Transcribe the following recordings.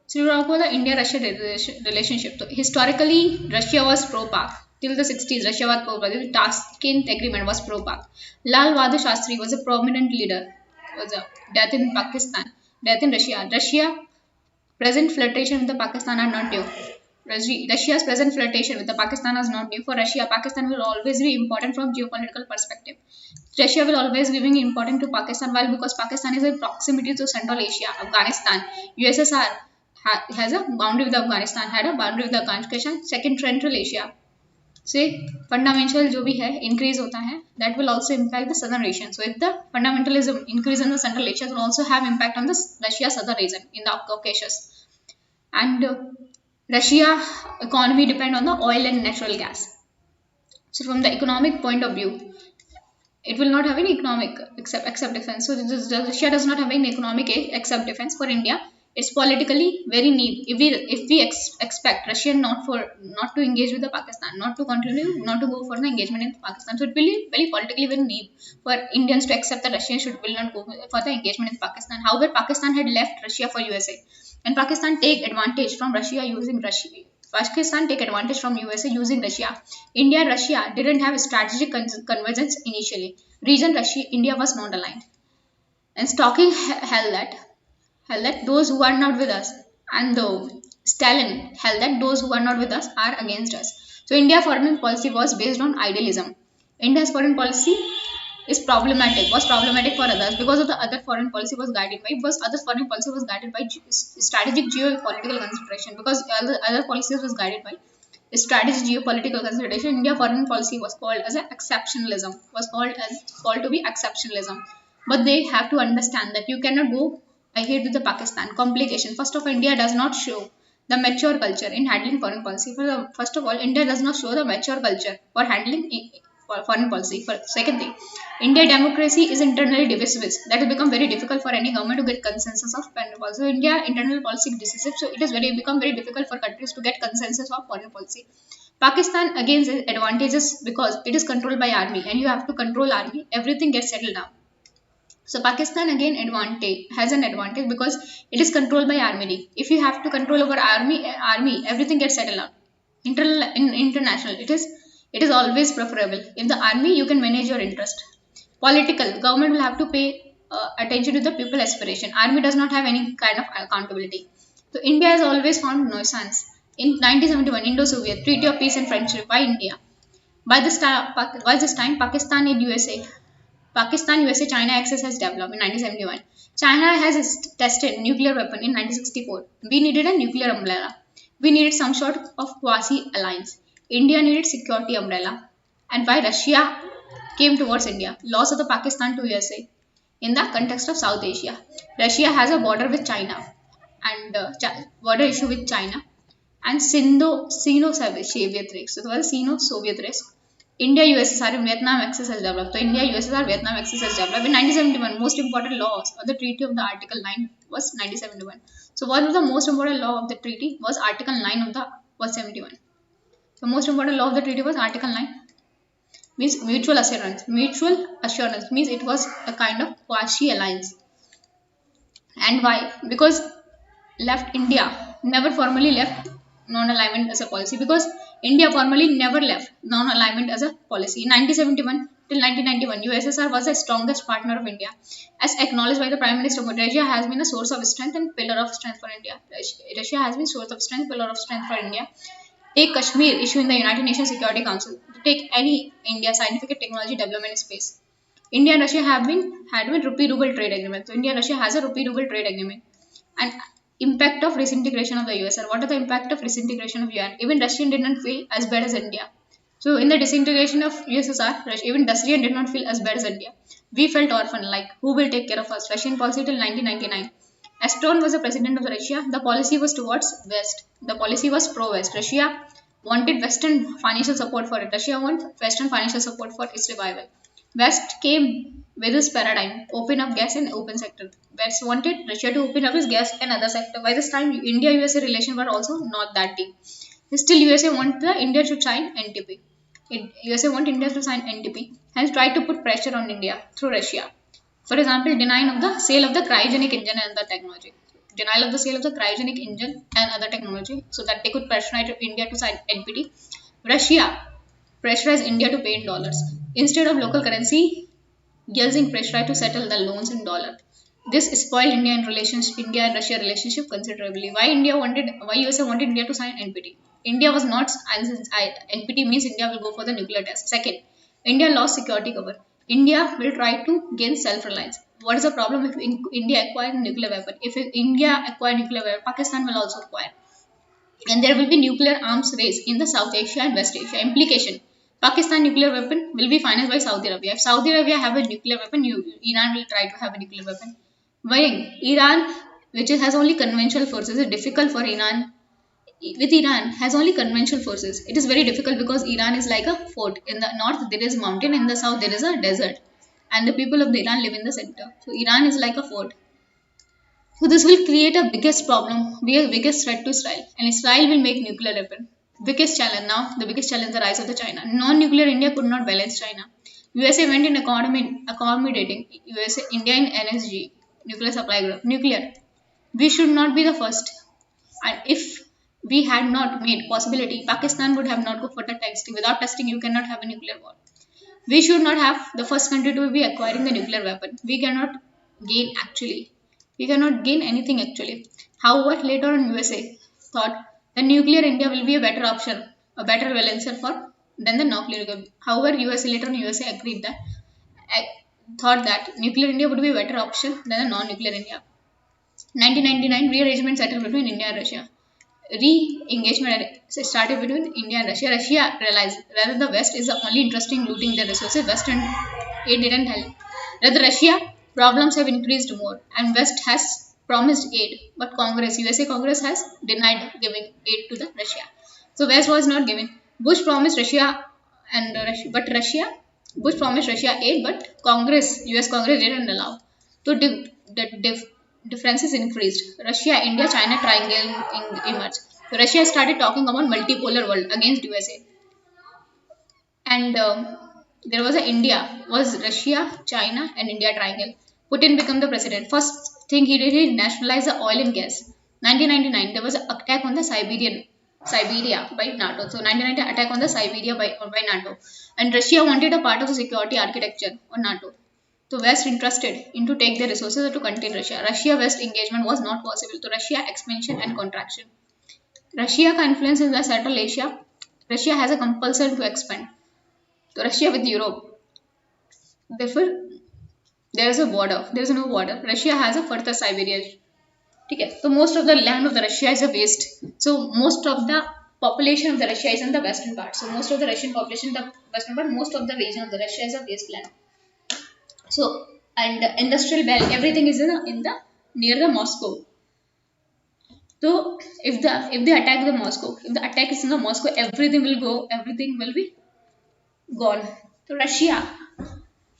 So we talk about the India-Russia relationship. So historically, Russia was pro-Pak. Till the 60s, Russia was pro-Pak. The Tashkent Agreement was pro-Pak. Lal Bahadur Shastri was a prominent leader. Was a death in Pakistan, death in Russia. Present flirtation with the Pakistan are not new. Russia's present flirtation with the Pakistan is not new. For Russia, Pakistan will always be important from geopolitical perspective. Russia will always giving important to Pakistan. While because Pakistan is in proximity to Central Asia, Afghanistan, USSR has a boundary with Afghanistan, had a boundary with Afghanistan. Second, Central Asia से fundamental जो भी है increase होता है, that will also impact the southern region. So if the fundamentalism increase in the Central Asia, it will also have impact on the Russia southern region in the Caucasus. And Russia economy depend on the oil and natural gas. So from the economic point of view, it will not have any economic except defense. So Russia does not have any economic except defense. For India, it's politically very need. If we expect Russia not to engage with the Pakistan, not to continue, not to go for the engagement in Pakistan, so it will be very politically very need for Indians to accept that Russia will not go for the engagement in Pakistan. However, Pakistan had left Russia for USA, and Pakistan take advantage from Russia using Russia. Pakistan take advantage from USA using Russia. India and Russia didn't have strategic convergence initially. Region Russia India was not aligned, and Stocking held that those who are not with us, and though Stalin held that those who are not with us are against us. So India foreign policy was based on idealism. India's foreign policy was problematic for others because of the other foreign policy was guided by strategic geopolitical consideration, because other policies was guided by strategic geopolitical consideration. India foreign policy was called as exceptionalism, called to be exceptionalism. But they have to understand that you cannot go ahead with the Pakistan complication. First of all, India does not show the mature culture in handling foreign policy. First of all, India does not show the mature culture for handling foreign policy. Second thing, India democracy is internally divisive. That will become very difficult for any government to get consensus of foreign policy. So India internal policy is decisive, so it is become very difficult for countries to get consensus of foreign policy. Pakistan again is advantages because it is controlled by army, and you have to control army. Everything gets settled down. So Pakistan again has an advantage because it is controlled by army. If you have to control over army, everything gets settled out. International, it is always preferable. In the army, you can manage your interest. Political, government will have to pay attention to the people aspiration. Army does not have any kind of accountability. So India has always found nuisance. In 1971, Indo-Soviet Treaty of Peace and Friendship by India. By this time, Pakistan and USA. Pakistan-USA China axis has developed in 1971. China has tested nuclear weapon in 1964. We needed a nuclear umbrella. We needed some sort of quasi-alliance. India needed security umbrella. And why Russia came towards India? Loss of the Pakistan to USA. In the context of South Asia, Russia has a border with China and border issue with China and Sino-Soviet risk. So it was Sino-Soviet risk. India USSR and Vietnam axis has developed. So India USSR Vietnam axis has developed in 1971. Most important laws of the Treaty of the Article 9 was 1971. So one of the most important law of the treaty was Article 9 of the was 71. The most important law of the treaty was Article 9. Means mutual assurance. Mutual assurance means it was a kind of quasi alliance. And why? Because India never formally left non-alignment as a policy, because India formally never left non-alignment as a policy. In 1971 till 1991, USSR was the strongest partner of India. As acknowledged by the Prime Minister, Russia has been a source of strength and pillar of strength for India. Russia has been source of strength, pillar of strength for India. Take Kashmir issue in the United Nations Security Council. Take any India scientific technology development space. India and Russia had been rupee-ruble trade agreement. So India and Russia has a rupee-ruble trade agreement. And impact of disintegration of the USSR. What are the impact of disintegration of USSR? Even Russian did not feel as bad as India. So in the disintegration of USSR, even Russian did not feel as bad as India. We felt orphan, like who will take care of us? Russian policy till 1999. Astron was the president of Russia. The policy was towards West. The policy was pro-West. Russia wanted Western financial support for it. Russia wanted Western financial support for its revival. West came with this paradigm, open up gas and open sector. West wanted Russia to open up its gas and other sector. By this time, India-USA relations were also not that deep. Still, USA want India to sign NTP. USA want India to sign NTP, hence tried to put pressure on India through Russia. For example, denying of the sale of the cryogenic engine and the technology. denial of the sale of the cryogenic engine and other technology so that they could pressurize India to sign NPT. Russia pressurized India to pay in dollars. Instead of local currency, Yeltsin pressurized to settle the loans in dollar. This spoiled India and Russia relationship considerably. Why USA wanted India to sign NPT? India was not, and since NPT means India will go for the nuclear test. Second, India lost security cover. India will try to gain self-reliance. What is the problem if India acquires a nuclear weapon? If India acquires nuclear weapon, Pakistan will also acquire. And there will be nuclear arms race in the South Asia and West Asia. Implication: Pakistan nuclear weapon will be financed by Saudi Arabia. If Saudi Arabia have a nuclear weapon, Iran will try to have a nuclear weapon. Worrying. Iran, which has only conventional forces, is difficult for Iran. With Iran has only conventional forces. It is very difficult because Iran is like a fort. In the north there is mountain, in the south there is a desert, and the people of the Iran live in the center. So Iran is like a fort. So this will create a biggest problem, biggest threat to Israel, and Israel will make nuclear weapon. Biggest challenge now, the biggest challenge, the rise of the China. Non-nuclear India could not balance China. USA went in accommodating USA, India in NSG, nuclear supply group. Nuclear. We should not be the first. And if we had not made possibility, Pakistan would have not go for the testing. Without testing, you cannot have a nuclear war. We should not have the first country to be acquiring the nuclear weapon. We cannot gain actually. We cannot gain anything actually. However, later on USA thought the nuclear India will be a better option, a better balancer for than the nuclear. However, later on USA agreed that thought that nuclear India would be a better option than a non-nuclear India. 1999 rearrangement settled between India and Russia. Re-engagement started between India and Russia. Russia realized rather the West is the only interested in looting their resources. Western aid didn't help. Rather Russia problems have increased more and West has promised aid, but USA Congress has denied giving aid to the Russia. So West was not given. Bush promised Russia Bush promised Russia aid, but US Congress didn't allow. So the differences increased. Russia-India China triangle emerged. So Russia started talking about multipolar world against USA, and there was Russia, China, and India triangle. Putin became the president. First thing he did, he nationalized the oil and gas. 1999 there was an attack on the Siberia by NATO. So 1990 attack on the Siberia by NATO, and Russia wanted a part of the security architecture on NATO. So West interested in to take their resources to contain Russia. Russia-West engagement was not possible. So Russia expansion and contraction. Russia influence in the Central Asia. Russia has a compulsion to expand. So Russia with Europe. Therefore, there is a border. There is no border. Russia has a further Siberia. Okay. So most of the land of the Russia is a waste. So most of the population of the Russia is in the western part. So most of the Russian population in the western part. Most of the region of the Russia is a wasteland. So, and the industrial belt, everything is in the near the Moscow. So if they attack the Moscow, if the attack is in the Moscow, everything will be gone. So Russia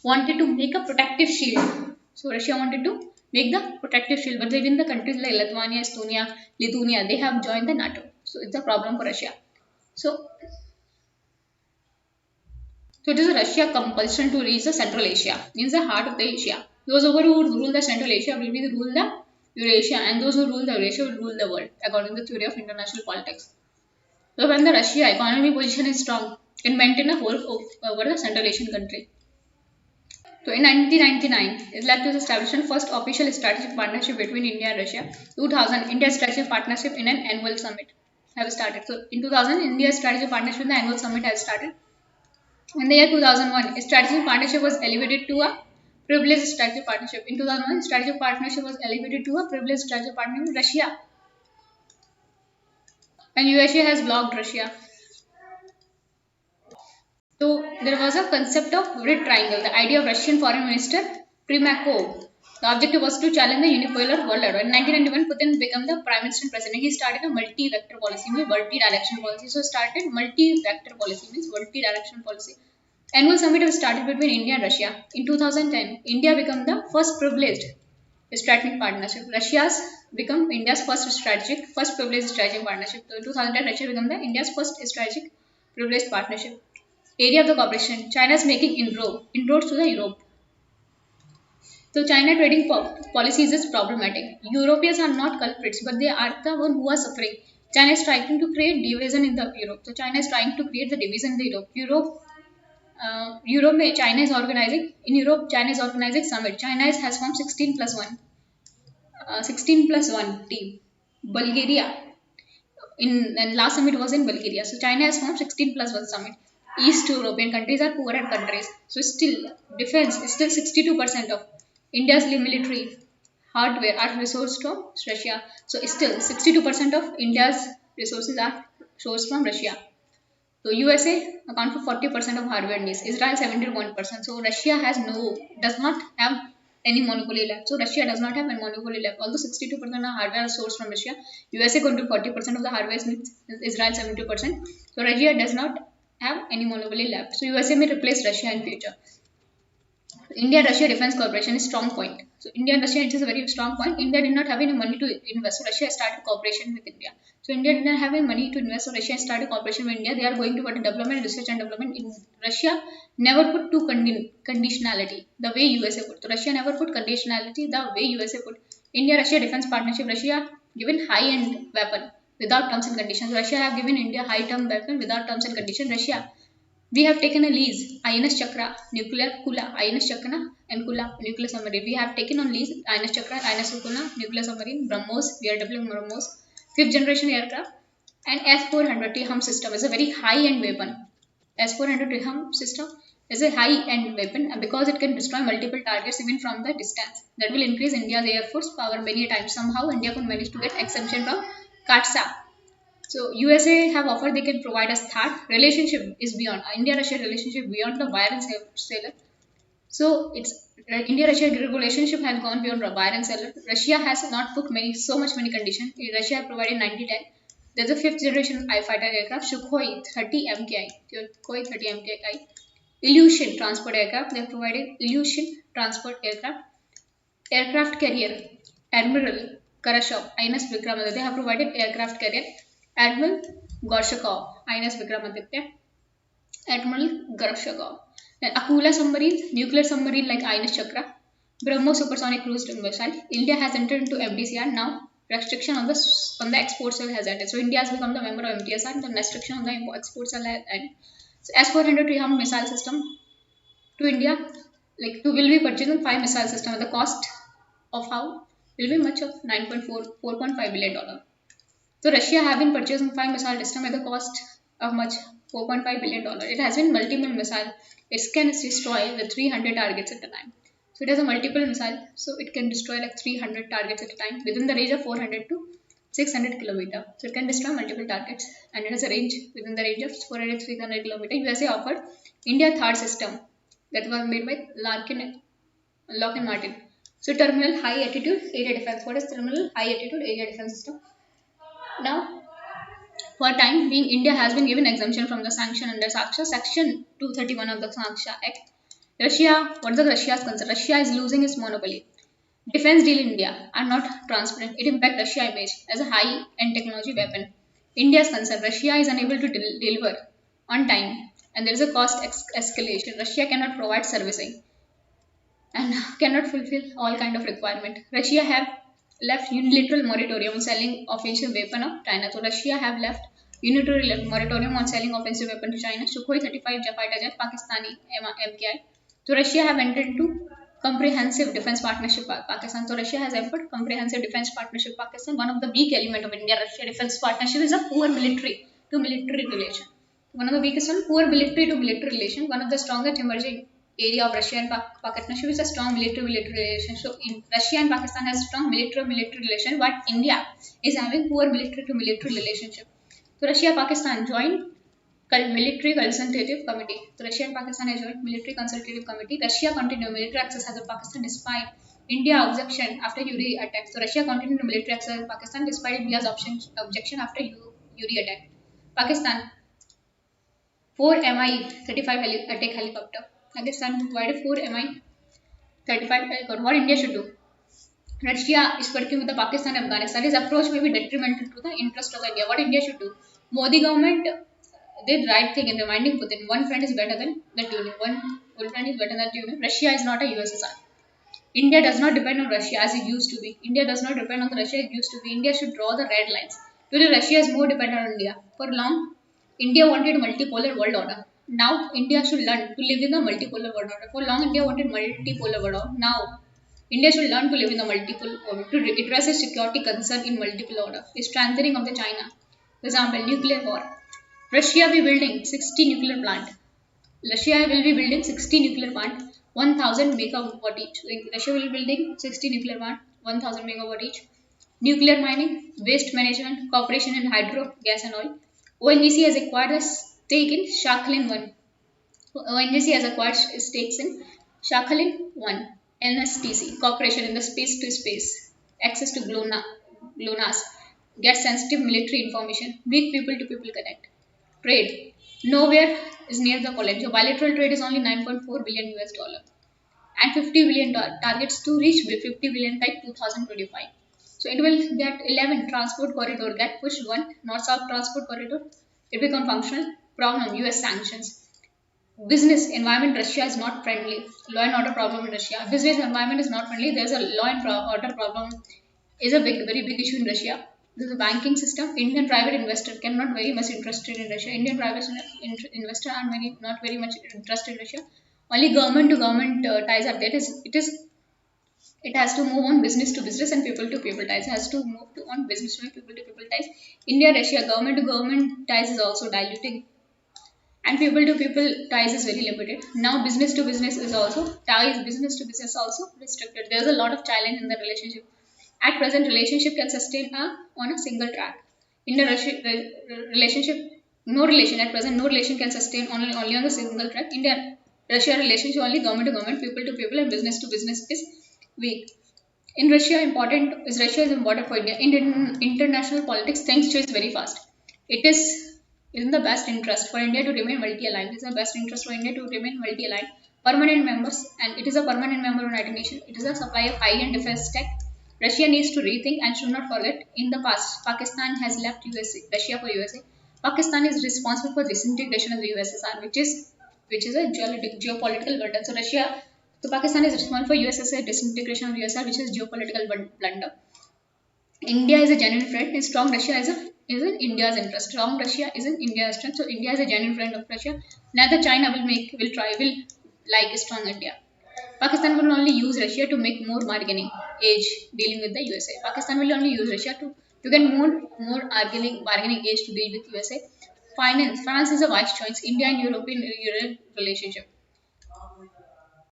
wanted to make a protective shield. So Russia wanted to make the protective shield, but even the countries like Lithuania, Estonia, Lithuania, they have joined the NATO. So it's a problem for Russia. So it is a Russia compulsion to reach the Central Asia, means the heart of the Asia. Those who rule the Central Asia will be rule the Eurasia, and those who rule the Eurasia will rule the world, according to the theory of international politics. So when the Russia economy position is strong, it maintain a hold over the Central Asian country. So in 1999, it led to the establishment first official strategic partnership between India and Russia. 2000, India strategic partnership in an annual summit have started. So in 2000, India strategic partnership in the annual summit has started. In the year 2001, strategic partnership was elevated to a privileged strategic partnership. In 2001, strategic partnership was elevated to a privileged strategic partnership with Russia. And USA has blocked Russia. So there was a concept of red triangle. The idea of Russian Foreign Minister Primakov. The objective was to challenge the unipolar world order. In 1991, Putin became the Prime Minister and President. He started a multi-vector policy, means multi-direction policy. So started multi-vector policy, means multi-direction policy. Annual summit was started between India and Russia. In 2010, India became the first privileged strategic partnership. Russia's become India's first privileged strategic partnership. So in 2010, Russia became the India's first strategic privileged partnership. Area of the cooperation. China is making inroads to the Europe. So China trading policies is problematic. Europeans are not culprits, but they are the one who are suffering. China is trying to create division in the Europe. So China is trying to create the division in the Europe. Europe, China is organizing. In Europe, China is organizing summit. China has formed 16 plus 1. 16 plus 1 team. Bulgaria. And last summit was in Bulgaria. So China has formed 16 plus 1 summit. East European countries are poorer countries. So still, defense is still 62% of India's military hardware are resourced from Russia. So still, 62% of India's resources are sourced from Russia. So USA account for 40% of hardware needs. Israel 71%. So Russia does not have any monopoly left. So Russia does not have a monopoly left. Although 62% of hardware is sourced from Russia, USA control 40% of the hardware needs. Israel 72%. So Russia does not have any monopoly left. So USA may replace Russia in future. India-Russia Defense Cooperation is strong point. So India and Russia, it is a very strong point. India did not have any money to invest. So Russia started cooperation with India. So India did not have any money to invest. So Russia started cooperation with India. They are going toward development, research and development. In Russia never put to conditionality the way USA put. So Russia never put conditionality the way USA put. India-Russia Defense Partnership. Russia given high-end weapon without terms and conditions. Russia have given India high-term weapon without terms and conditions. Russia, we have taken a lease, INS Chakra, nuclear Kula, INS Chakra and Kula, nuclear submarine. We have taken on lease INS Chakra, INS Kula, nuclear submarine, BrahMos, we are developing BrahMos, 5th generation aircraft, and S-400 THAAD system is a very high-end weapon. S-400 THAAD system is a high-end weapon because it can destroy multiple targets even from the distance. That will increase India's air force power many times. Somehow India could manage to get exemption from CATSA. So USA have offered they can provide us THAAD. Relationship is beyond India-Russia relationship beyond the buyer and seller. So it's India-Russia relationship has gone beyond buyer and seller. Russia has not put so many conditions. Russia have provided 90-10. There's a 5th generation fighter aircraft, Sukhoi 30 MKI. Sukhoi 30 MKI. Illusion transport aircraft. They have provided Illusion transport aircraft. Aircraft carrier, Admiral Karashov, INS Vikramaditya. They have provided aircraft carrier. Admiral Gorshakov, INS Vikramaditya, Admiral Gorshakov. Then Akula submarine, nuclear submarine like INS Chakra, BrahMos supersonic cruise missile. India has entered into FDCR now. Restriction on the exports has ended. So India has become the member of MTSR and the restriction on the exports has ended. So S-400 THAAD missile system to India, will be purchasing 5 missile system at the cost of how will be much of $4.5 billion. So Russia have been purchasing 5 missile system at the cost of much $4.5 billion. It has been multiple missile. It can destroy the 300 targets at a time. So it has a multiple missile. So it can destroy like 300 targets at a time within the range of 400 to 600 kilometer. So it can destroy multiple targets and it has a range within the range of 400 to 600 kilometer. USA offered India THAAD system that was made by Lockheed Martin. So terminal high altitude area defense. What is terminal high altitude area defense system? Now, for time being, India has been given exemption from the sanction under SAXA, Section 231 of the SAXA Act. Russia, what is the Russia's concern? Russia is losing its monopoly. Defense deal in India are not transparent. It impacts Russia image as a high-end technology weapon. India's concern, Russia is unable to deliver on time and there is a cost escalation. Russia cannot provide servicing and cannot fulfill all kind of requirement. Russia have left unilateral moratorium on selling offensive weapon of China. So Russia have left unilateral moratorium on selling offensive weapon to China. Sukhoi 35 fighter jet, Pakistani MKI. So Russia have entered into comprehensive defense partnership with Pakistan. So Russia has entered comprehensive defense partnership with Pakistan. One of the weak element of India-Russia defense partnership is a poor military to military relation. One of the weakest one, poor military to military relation. One of the strongest emerging area of Russia and Pakistan is a strong military relation. So in Russia and Pakistan has strong military relation, but India is having poor military to military relationship. So Russia and Pakistan joined military consultative committee. So Russia and Pakistan have joined military consultative committee. Russia continued military exercise of Pakistan despite India objection after Uri attack. So Russia continued military exercise of Pakistan despite India's objection after Uri attack. Pakistan 4 Mi-35 attack helicopter. Pakistan provided 4 Mi-35 helicopter. What India should do? Russia is working with the Pakistan and Afghanistan. His approach may be detrimental to the interest of India. What India should do? Modi government did right thing in reminding Putin one friend is better than the union. One old friend is better than the union. Russia is not a USSR. India does not depend on Russia as it used to be. India does not depend on Russia it used to be. India should draw the red lines. Today, Russia is more dependent on India. For long, India wanted multipolar world order. Now, India should learn to live in a multipolar world order. For long, India wanted multipolar world order. Now, India should learn to live in a multiple order to address its security concern in multiple order. The strengthening of the China. For example, nuclear war. Russia will be building 60 nuclear plant. Russia will be building 60 nuclear plant, 1000 megawatt each. Russia will be building 60 nuclear plant, 1000 megawatt each. Nuclear mining, waste management, cooperation in hydro, gas and oil. ONGC has acquired a stake in Sakhalin 1. ONGC has acquired stakes in Sakhalin 1. NSTC, cooperation in the space to space, access to GLONASS, get sensitive military information, weak people to people connect. Trade. Nowhere is near the collapse. So bilateral trade is only 9.4 billion US dollar and 50 billion targets to reach 50 billion by 2025. So it will get 11 transport corridor get pushed, one north-south transport corridor. It become functional. Problem US sanctions. Business environment Russia is not friendly. Law and order problem in Russia. Business environment is not friendly. There's a law and order problem. Is a very big issue in Russia. There's a banking system. Indian private investor cannot very much interested in Russia. Indian private investor are not very much interested in Russia. Only government to government ties are there. It has to move on business to business and people to people ties. It has to move on business to people ties. India Russia government to government ties is also diluting and people to people ties is very limited. Now business to business is also ties, business to business also restricted. There's a lot of challenge in the relationship. At present, relationship can sustain on a single track. In the relationship, no relation at present, no relation can sustain only on a single track. India Russia relationship only government to government, people to people, and business to business is weak. In Russia, Russia is important for India. In international politics, things change very fast. It is in the best interest for India to remain multi-aligned. It is the best interest for India to remain multi-aligned. Permanent members, and it is a permanent member of United Nations. It is a supplier of high-end defense tech. Russia needs to rethink and should not forget in the past, Pakistan has left Russia for USA. Pakistan is responsible for disintegration of the USSR, which is a geopolitical burden. So Pakistan is responsible for USSR disintegration of USSR, which is geopolitical blunder. India is a genuine friend, and strong Russia is in India's interest. Strong Russia is in India's interest. So India is a genuine friend of Russia. Neither China will like strong India. Pakistan will only use Russia to make more bargaining edge dealing with the USA. Pakistan will only use Russia to get more bargaining edge to deal with USA. Finance. France is a wise choice. India and European relationship.